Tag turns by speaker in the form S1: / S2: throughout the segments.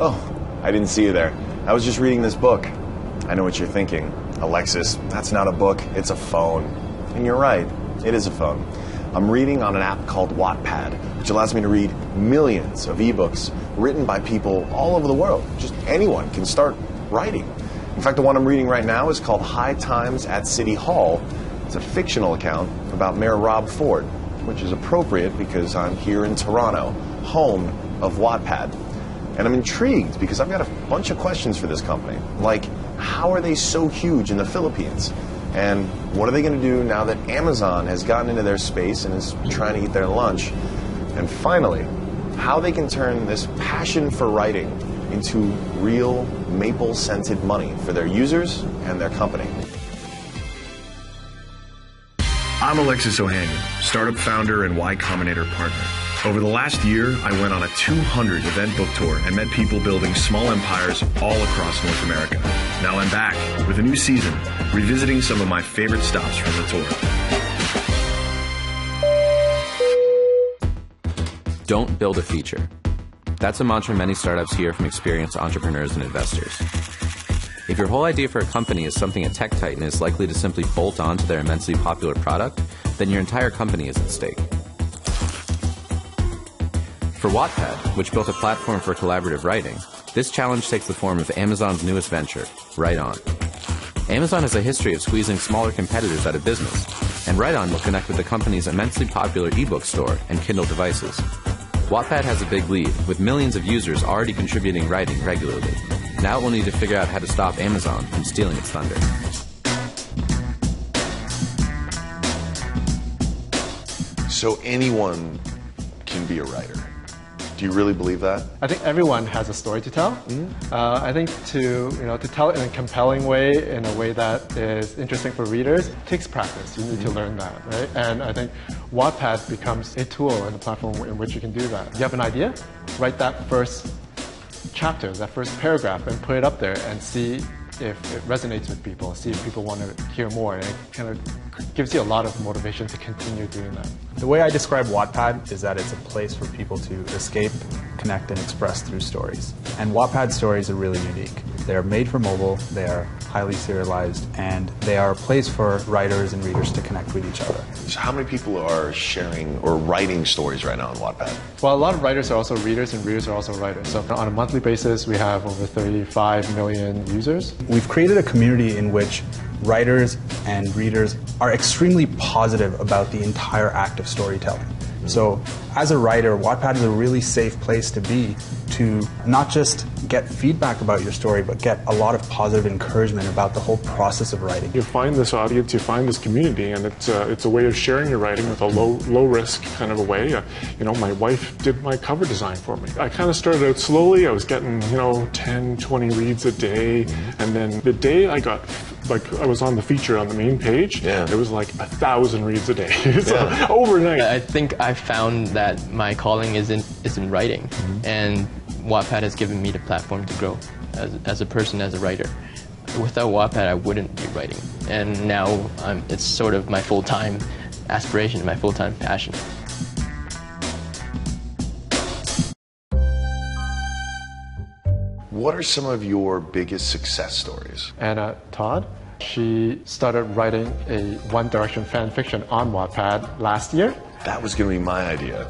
S1: Oh, I didn't see you there. I was just reading this book. I know what you're thinking. Alexis, that's not a book, it's a phone. And you're right, it is a phone. I'm reading on an app called Wattpad, which allows me to read millions of ebooks written by people all over the world. Just anyone can start writing. In fact, the one I'm reading right now is called High Times at City Hall. It's a fictional account about Mayor Rob Ford, which is appropriate because I'm here in Toronto, home of Wattpad. And I'm intrigued because I've got a bunch of questions for this company. Like, how are they so huge in the Philippines? And what are they going to do now that Amazon has gotten into their space and is trying to eat their lunch? And finally, how they can turn this passion for writing into real maple-scented money for their users and their company. I'm Alexis Ohanian, startup founder and Y Combinator partner. Over the last year, I went on a 200 event book tour and met people building small empires all across North America. Now I'm back with a new season, revisiting some of my favorite stops from the tour.
S2: Don't build a feature. That's a mantra many startups hear from experienced entrepreneurs and investors. If your whole idea for a company is something a tech titan is likely to simply bolt on to their immensely popular product, then your entire company is at stake. For Wattpad, which built a platform for collaborative writing, this challenge takes the form of Amazon's newest venture, Write On. Amazon has a history of squeezing smaller competitors out of business, and Write On will connect with the company's immensely popular ebook store and Kindle devices. Wattpad has a big lead, with millions of users already contributing writing regularly. Now it will need to figure out how to stop Amazon from stealing its thunder.
S1: So anyone can be a writer. Do you really believe that?
S3: I think everyone has a story to tell. I think to tell it in a compelling way, in a way that is interesting for readers, takes practice. You need to learn that, right? And I think Wattpad becomes a tool and a platform in which you can do that. You have an idea? Write that first chapter, that first paragraph, and put it up there and see if it resonates with people, see if people want to hear more, and it kind of gives you a lot of motivation to continue doing that.
S4: The way I describe Wattpad is that it's a place for people to escape, connect, and express through stories. And Wattpad stories are really unique. They're made for mobile, they are highly serialized, and they are a place for writers and readers to connect with each other.
S1: So how many people are sharing or writing stories right now on Wattpad?
S3: Well, a lot of writers are also readers, and readers are also writers. So on a monthly basis, we have over 35 million users.
S4: We've created a community in which writers and readers are extremely positive about the entire act of storytelling. So as a writer, Wattpad is a really safe place to be, to not just get feedback about your story, but get a lot of positive encouragement about the whole process of writing.
S5: You find this audience, you find this community, and it's a way of sharing your writing with a low risk kind of a way. My wife did my cover design for me. I kind of started out slowly. I was getting 10, 20 reads a day, and then the day I got, I was on the feature on the main page, it was like 1,000 reads a day. So overnight.
S6: I think I found that my calling is in writing, and Wattpad has given me the platform to grow as a person, as a writer. Without Wattpad, I wouldn't be writing, and now it's sort of my full-time aspiration, my full-time passion.
S1: What are some of your biggest success stories?
S3: Anna Todd, she started writing a One Direction fan fiction on Wattpad last year.
S1: That was going to be my idea.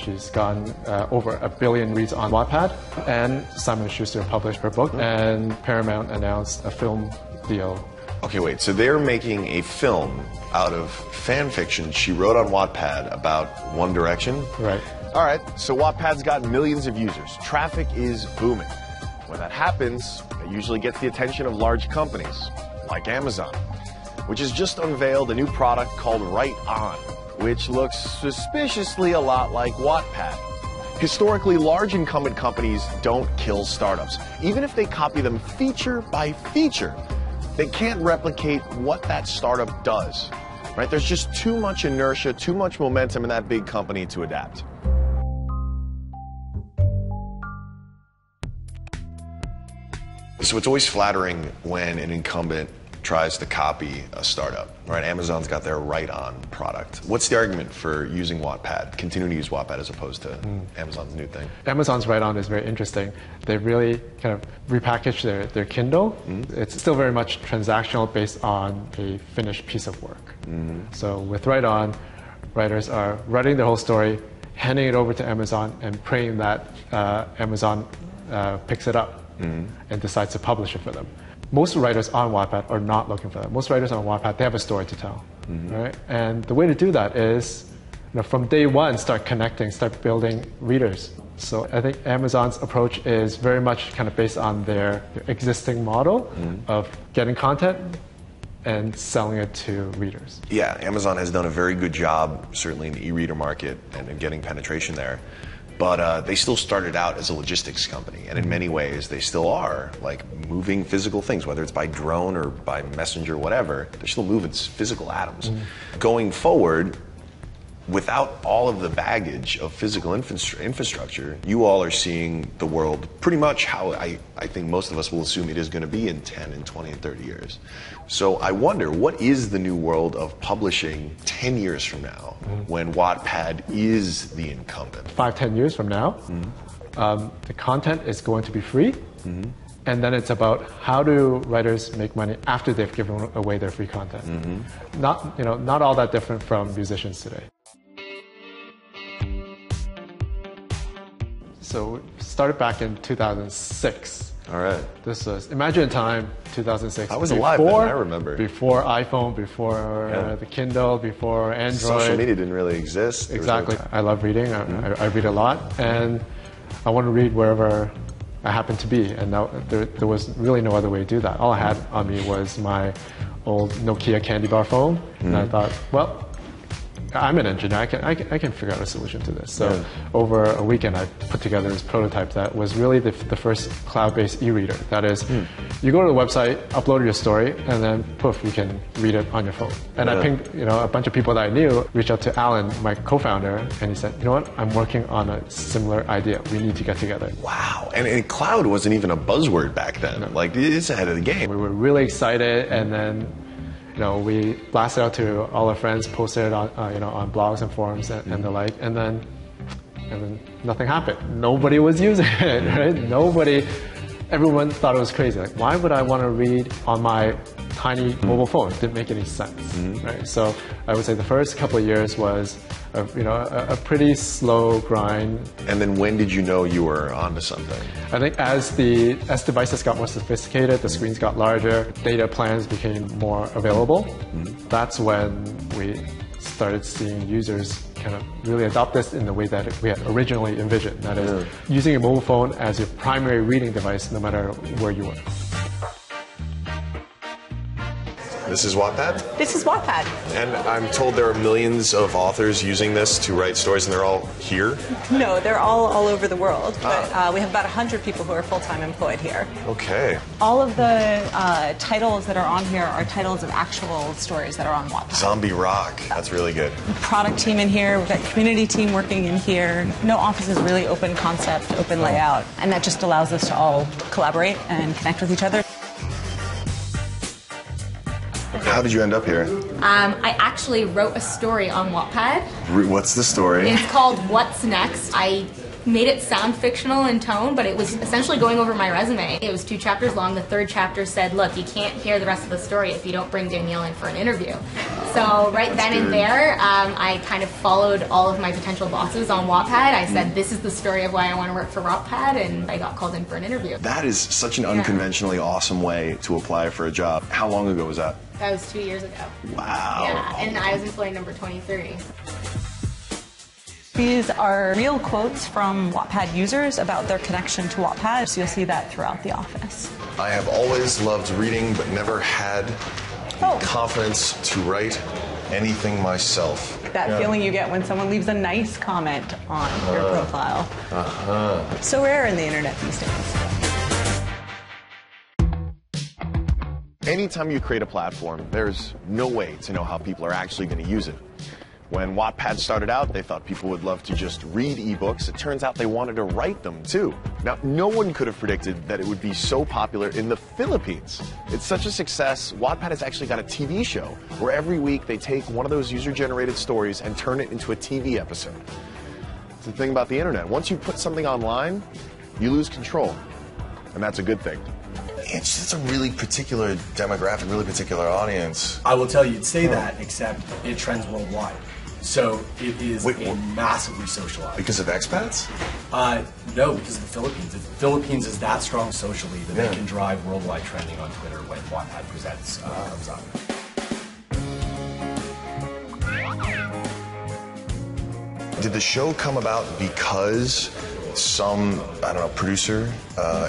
S3: She's gotten over 1 billion reads on Wattpad, and Simon & Schuster published her book, and Paramount announced a film deal.
S1: Okay, wait, so they're making a film out of fan fiction she wrote on Wattpad about One Direction?
S3: Right.
S1: All right, so Wattpad's got millions of users. Traffic is booming. When that happens, it usually gets the attention of large companies, like Amazon, which has just unveiled a new product called Write On, which looks suspiciously a lot like Wattpad. Historically, large incumbent companies don't kill startups. Even if they copy them feature by feature, they can't replicate what that startup does. Right? There's just too much inertia, too much momentum in that big company to adapt. So it's always flattering when an incumbent tries to copy a startup, right? Amazon's got their Write On product. What's the argument for using Wattpad, continuing to use Wattpad as opposed to Amazon's new thing?
S3: Amazon's Write On is very interesting. They really kind of repackaged their Kindle. It's still very much transactional based on a finished piece of work. So with Write On, writers are writing their whole story, handing it over to Amazon, and praying that Amazon picks it up and decides to publish it for them. Most writers on Wattpad are not looking for that. Most writers on Wattpad, they have a story to tell, right? And the way to do that is, from day one, start connecting, start building readers. So I think Amazon's approach is very much kind of based on their existing model of getting content and selling it to readers.
S1: Yeah, Amazon has done a very good job, certainly in the e-reader market and getting penetration there. But they still started out as a logistics company, and in many ways they still are, like moving physical things, whether it's by drone or by messenger or whatever, they're still moving physical atoms. Going forward, without all of the baggage of physical infrastructure, you all are seeing the world pretty much how I think most of us will assume it is going to be in 10 and 20 and 30 years. So I wonder, what is the new world of publishing 10 years from now when Wattpad is the incumbent?
S3: 5-10 years from now, the content is going to be free. And then it's about how do writers make money after they've given away their free content. Not all that different from musicians today. So we started back in 2006.
S1: All right.
S3: This was, imagine a time, 2006.
S1: I was alive then, I remember.
S3: Before iPhone, before the Kindle, before Android.
S1: Social media didn't really exist.
S3: Exactly. I love reading. I read a lot. And I want to read wherever I happen to be. And there was really no other way to do that. All I had on me was my old Nokia candy bar phone. And I thought, well, I'm an engineer. I can figure out a solution to this. So over a weekend, I put together this prototype that was really the first cloud-based e-reader. That is, you go to the website, upload your story, and then poof, you can read it on your phone. And I pinged, a bunch of people that I knew, reached out to Alan, my co-founder, and he said, you know what? I'm working on a similar idea. We need to get together.
S1: Wow. And cloud wasn't even a buzzword back then. No. Like, it's ahead of the game.
S3: We were really excited, and then we blasted out to all our friends, posted it on, on blogs and forums and the like, and then nothing happened. Nobody was using it, right? Everyone thought it was crazy. Like, why would I want to read on my tiny mobile phone? It didn't make any sense, right? So I would say the first couple of years was a pretty slow grind.
S1: And then when did you know you were onto something?
S3: I think as devices got more sophisticated, the screens got larger, data plans became more available. That's when we started seeing users kind of really adopt this in the way that we had originally envisioned. That is, using a mobile phone as your primary reading device no matter where you were.
S1: This is Wattpad?
S7: This is Wattpad.
S1: And I'm told there are millions of authors using this to write stories, and they're all here?
S7: No, they're all over the world. But we have about 100 people who are full-time employed here.
S1: Okay.
S7: All of the titles that are on here are titles of actual stories that are on Wattpad.
S1: Zombie rock. That's really good.
S7: Product team in here. We've got community team working in here. No office is really open concept, open layout. And that just allows us to all collaborate and connect with each other.
S1: How did you end up here?
S8: I actually wrote a story on Wattpad.
S1: What's the story?
S8: It's called What's Next. I made it sound fictional in tone, but it was essentially going over my resume. It was 2 chapters long. The 3rd chapter said, look, you can't hear the rest of the story if you don't bring Danielle in for an interview. So then and there, I kind of followed all of my potential bosses on Wattpad. I said, this is the story of why I want to work for Wattpad, and I got called in for an interview.
S1: That is such an unconventionally awesome way to apply for a job. How long ago was that?
S8: That was 2 years ago.
S1: Wow.
S8: Yeah, and I was employee number 23.
S7: These are real quotes from Wattpad users about their connection to Wattpad, so you'll see that throughout the office.
S1: I have always loved reading, but never had the confidence to write anything myself.
S7: That feeling you get when someone leaves a nice comment on your profile. So rare in the internet these days.
S1: Anytime you create a platform, there's no way to know how people are actually going to use it. When Wattpad started out, they thought people would love to just read ebooks. It turns out they wanted to write them too. Now, no one could have predicted that it would be so popular in the Philippines. It's such a success, Wattpad has actually got a TV show where every week they take one of those user-generated stories and turn it into a TV episode. It's the thing about the internet. Once you put something online, you lose control, and that's a good thing.
S9: It's just a really particular demographic, really particular audience.
S10: I will tell you, say that, except it trends worldwide. So it is massively socialized.
S9: Because of expats?
S10: No, because of the Philippines. The Philippines is that strong socially that they can drive worldwide trending on Twitter when Wattpad presents comes up.
S9: Did the show come about because some, I don't know, producer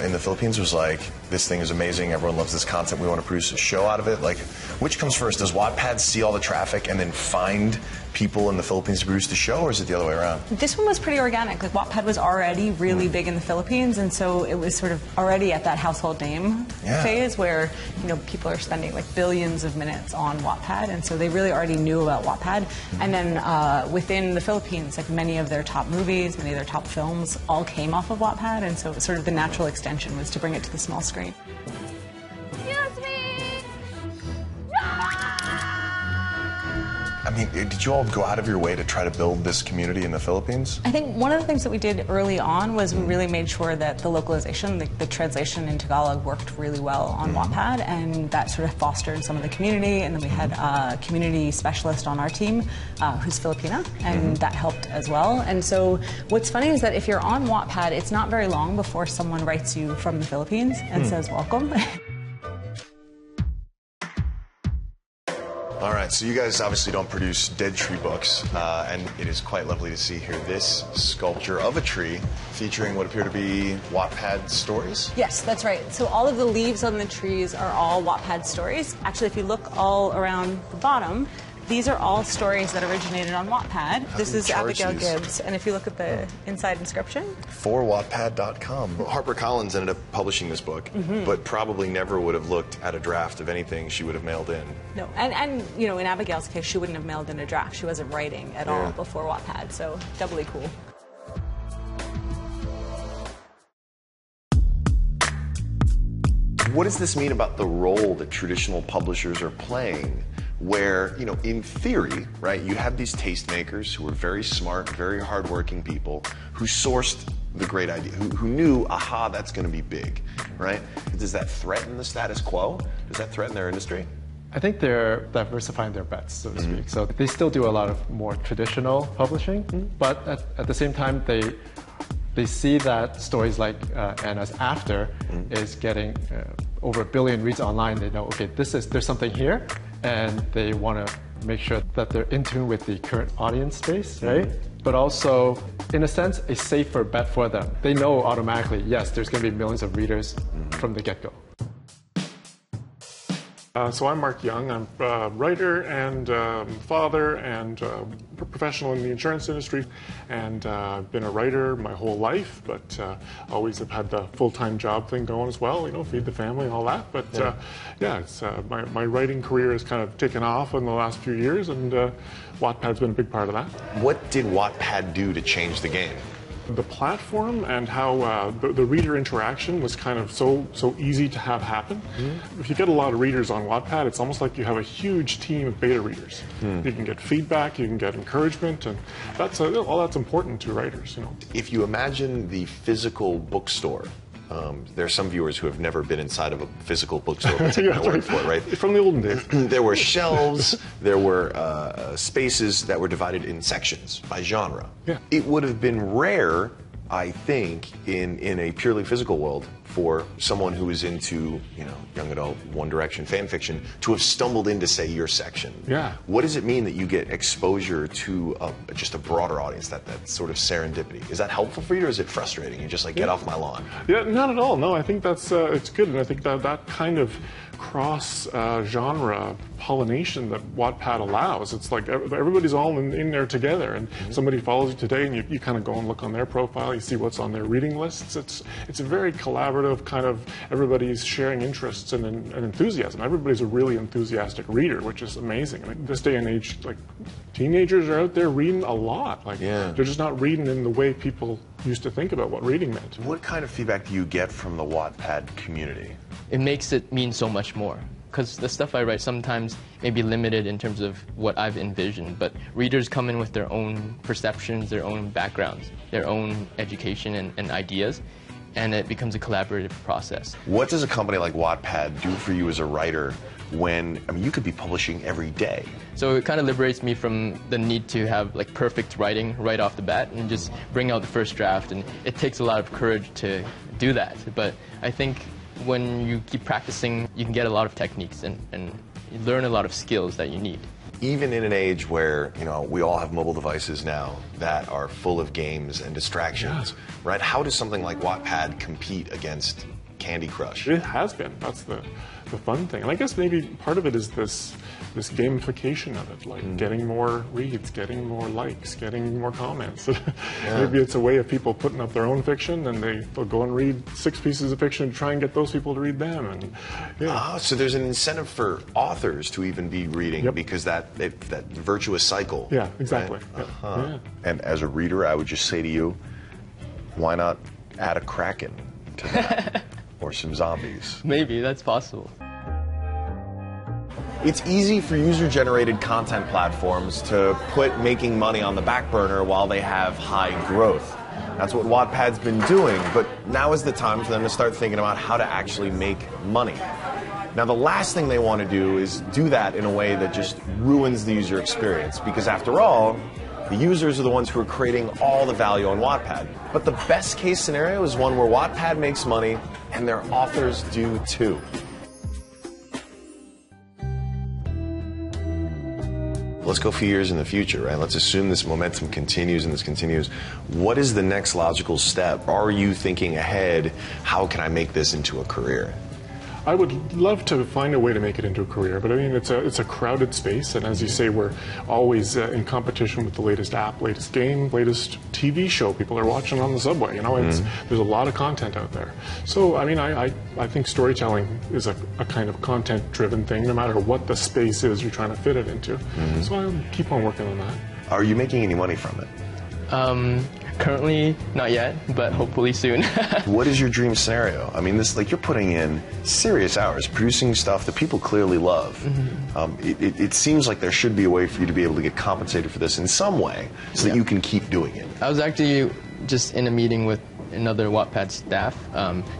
S9: in the Philippines was like, this thing is amazing, everyone loves this content, we want to produce a show out of it? Like, which comes first? Does Wattpad see all the traffic and then find people in the Philippines to produce the show, or is it the other way around?
S7: This one was pretty organic. Like, Wattpad was already really big in the Philippines, and so it was sort of already at that household name phase where, you know, people are spending like billions of minutes on Wattpad, and so they really already knew about Wattpad. And then within the Philippines, like many of their top movies, many of their top films all came off of Wattpad, and so sort of the natural extension was to bring it to the small screen.
S8: Excuse me!
S9: I mean, did you all go out of your way to try to build this community in the Philippines?
S7: I think one of the things that we did early on was we really made sure that the localization, the translation in Tagalog worked really well on Wattpad, and that sort of fostered some of the community. And then we had a community specialist on our team who's Filipina, and that helped as well. And so what's funny is that if you're on Wattpad, it's not very long before someone writes you from the Philippines and says welcome.
S9: All right, so you guys obviously don't produce dead tree books, and it is quite lovely to see here this sculpture of a tree featuring what appear to be Wattpad stories.
S7: Yes, that's right. So all of the leaves on the trees are all Wattpad stories. Actually, if you look all around the bottom, these are all stories that originated on Wattpad. This is Abigail Gibbs, and if you look at the inside inscription.
S9: For Wattpad.com. HarperCollins ended up publishing this book, but probably never would have looked at a draft of anything she would have mailed in.
S7: No, and you know, in Abigail's case, she wouldn't have mailed in a draft. She wasn't writing at all before Wattpad, so doubly cool.
S1: What does this mean about the role that traditional publishers are playing? Where, you know, in theory, right, you have these tastemakers who are very smart, very hardworking people who sourced the great idea, who knew, aha, that's going to be big, right? Does that threaten the status quo? Does that threaten their industry?
S3: I think they're diversifying their bets, so to speak. So they still do a lot of more traditional publishing, but at the same time, they see that stories like Anna's After is getting over 1 billion reads online. They know, okay, there's something here, and they want to make sure that they're in tune with the current audience space, right? But also, in a sense, a safer bet for them. They know automatically, yes, there's going to be millions of readers from the get-go.
S5: So I'm Mark Young. I'm a writer and father and professional in the insurance industry. And I've been a writer my whole life, but always have had the full-time job thing going as well, you know, feed the family and all that. But it's, my writing career has kind of taken off in the last few years, and Wattpad's been a big part of that.
S1: What did Wattpad do to change the game?
S5: The platform and how the reader interaction was kind of so easy to have happen. If you get a lot of readers on Wattpad, it's almost like you have a huge team of beta readers. You can get feedback, you can get encouragement, and that's all that's important to writers. You know,
S1: if you imagine the physical bookstore. There are some viewers who have never been inside of a physical bookstore, but take my word for it, right?
S5: From the olden days.
S1: There were shelves, there were spaces that were divided in sections by genre.
S5: Yeah.
S1: It would have been rare, I think, in a purely physical world for someone who is into, you know, young adult One Direction fan fiction to have stumbled into, say, your section.
S5: Yeah.
S1: What does it mean that you get exposure to just a broader audience, that sort of serendipity? Is that helpful for you, or is it frustrating? You just like, get off my lawn?
S5: Yeah, not at all. No, I think that's it's good, and I think that kind of cross-genre pollination that Wattpad allows. It's like everybody's all in there together, and somebody follows you today, and you kind of go and look on their profile, you see what's on their reading lists. It's a very collaborative kind of, everybody's sharing interests and enthusiasm. Everybody's a really enthusiastic reader, which is amazing. I mean, this day and age, like, teenagers are out there reading a lot. Like, they're just not reading in the way people used to think about what reading meant.
S9: What kind of feedback do you get from the Wattpad community?
S6: It makes it mean so much more. Because the stuff I write sometimes may be limited in terms of what I've envisioned, but readers come in with their own perceptions, their own backgrounds, their own education and ideas, and it becomes a collaborative process.
S9: What does a company like Wattpad do for you as a writer when, I mean, you could be publishing every day?
S6: So it kind of liberates me from the need to have like perfect writing right off the bat and just bring out the first draft, and it takes a lot of courage to do that. But I think when you keep practicing, you can get a lot of techniques and you learn a lot of skills that you need.
S9: Even in an age where, you know, we all have mobile devices now that are full of games and distractions, right? How does something like Wattpad compete against Candy Crush?
S5: It has been. That's the fun thing. And I guess maybe part of it is this gamification of it, like getting more reads, getting more likes, getting more comments. Maybe it's a way of people putting up their own fiction, and they'll go and read 6 pieces of fiction to try and get those people to read them. And
S9: so there's an incentive for authors to even be reading because that virtuous cycle.
S5: Yeah, exactly.
S9: Right? And as a reader, I would just say to you, why not add a Kraken to that? Or some zombies.
S6: Maybe, that's possible.
S1: It's easy for user-generated content platforms to put making money on the back burner while they have high growth. That's what Wattpad's been doing, but now is the time for them to start thinking about how to actually make money. Now, the last thing they want to do is do that in a way that just ruins the user experience, because after all, the users are the ones who are creating all the value on Wattpad. But the best case scenario is one where Wattpad makes money and their authors do too.
S9: Let's go a few years in the future, right? Let's assume this momentum continues and this continues. What is the next logical step? Are you thinking ahead? How can I make this into a career?
S5: I would love to find a way to make it into a career, but I mean, it's a crowded space, and as you say, we're always in competition with the latest app, latest game, latest TV show people are watching on the subway. You know, there's a lot of content out there. So, I mean, I think storytelling is a kind of content-driven thing, no matter what the space is you're trying to fit it into. So I'll keep on working on that.
S9: Are you making any money from it?
S6: Currently, not yet, but hopefully soon.
S9: What is your dream scenario? I mean, you're putting in serious hours, producing stuff that people clearly love. It seems like there should be a way for you to be able to get compensated for this in some way so that you can keep doing it.
S6: I was actually just in a meeting with another Wattpad staff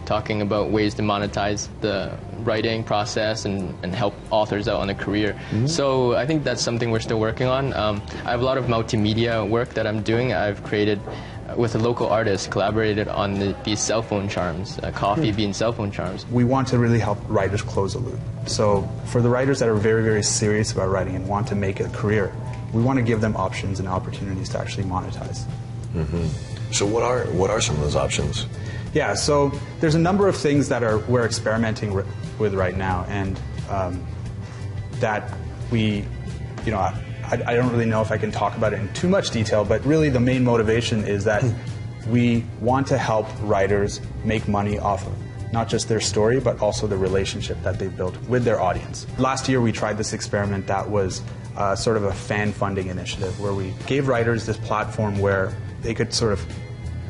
S6: talking about ways to monetize the writing process and help authors out on a career. So I think that's something we're still working on. I have a lot of multimedia work that I'm doing. I've created with a local artist, collaborated on these cell phone charms, coffee bean cell phone charms.
S4: We want to really help writers close the loop. So for the writers that are very, very serious about writing and want to make it a career, we want to give them options and opportunities to actually monetize.
S9: So what are some of those options?
S4: Yeah, so there's a number of things that we're experimenting with right now, and that we, you know, I don't really know if I can talk about it in too much detail, but really the main motivation is that we want to help writers make money off of not just their story, but also the relationship that they've built with their audience. Last year we tried this experiment that was sort of a fan funding initiative where we gave writers this platform where they could sort of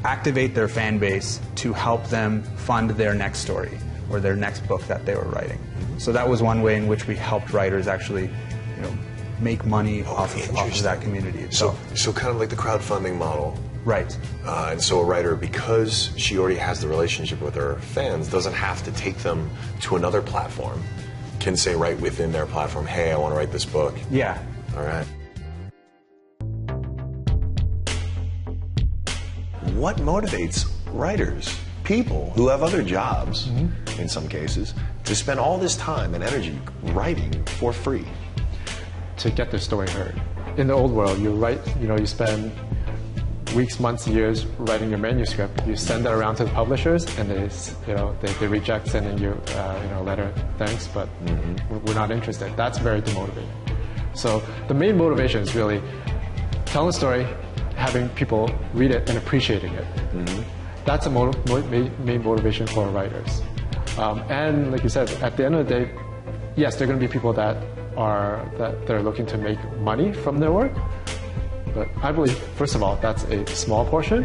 S4: activate their fan base to help them fund their next story or their next book that they were writing. So that was one way in which we helped writers actually, you know, make money off of that community itself.
S9: So kind of like the crowdfunding model.
S4: Right.
S9: And so a writer, because she already has the relationship with her fans, doesn't have to take them to another platform. Can say right within their platform, hey, I want to write this book.
S4: Yeah.
S9: All right. What motivates writers, people who have other jobs, in some cases, to spend all this time and energy writing for free?
S3: To get their story heard. In the old world, you write, you know, you spend weeks, months, years writing your manuscript. You send that around to the publishers, and they reject sending you a letter, thanks, but we're not interested. That's very demotivating. So the main motivation is really telling a story, having people read it and appreciating it. That's a main motivation for writers. And like you said, at the end of the day, yes, there are going to be people that are looking to make money from their work. But I believe, first of all, that's a small portion.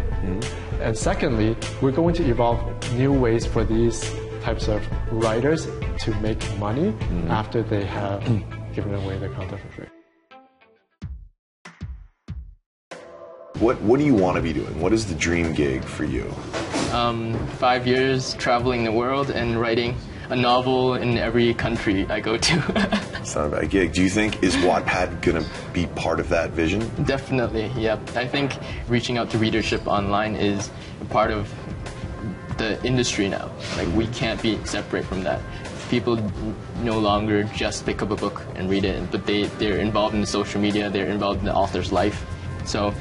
S3: And secondly, we're going to evolve new ways for these types of writers to make money after they have given away their content for free.
S9: What do you want to be doing? What is the dream gig for you?
S6: 5 years traveling the world and writing a novel in every country I go to.
S9: It's not a bad gig. Do you think, is Wattpad going to be part of that vision?
S6: Definitely, yep. I think reaching out to readership online is a part of the industry now. Like, we can't be separate from that. People no longer just pick up a book and read it, but they're involved in the social media, they're involved in the author's life. So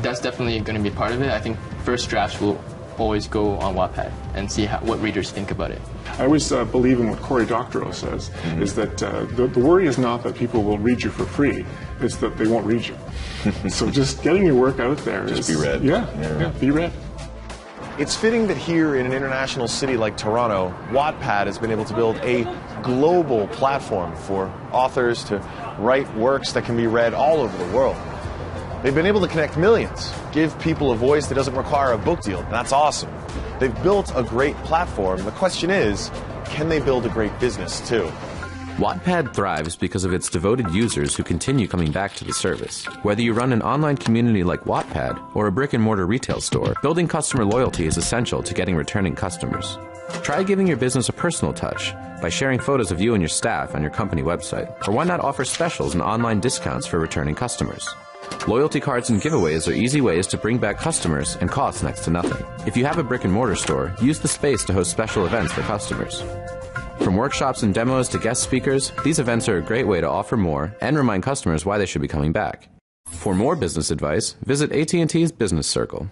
S6: that's definitely going to be part of it. I think first drafts will always go on Wattpad and see what readers think about it.
S5: I always believe in what Cory Doctorow says, is that the worry is not that people will read you for free, it's that they won't read you. So just getting your work out there
S9: just be read.
S5: Yeah, be read.
S1: It's fitting that here in an international city like Toronto, Wattpad has been able to build a global platform for authors to write works that can be read all over the world. They've been able to connect millions, give people a voice that doesn't require a book deal. That's awesome. They've built a great platform. The question is, can they build a great business too?
S2: Wattpad thrives because of its devoted users who continue coming back to the service. Whether you run an online community like Wattpad or a brick-and-mortar retail store, building customer loyalty is essential to getting returning customers. Try giving your business a personal touch by sharing photos of you and your staff on your company website. Or why not offer specials and online discounts for returning customers? Loyalty cards and giveaways are easy ways to bring back customers and cost next to nothing. If you have a brick-and-mortar store, use the space to host special events for customers. From workshops and demos to guest speakers, these events are a great way to offer more and remind customers why they should be coming back. For more business advice, visit AT&T's Business Circle.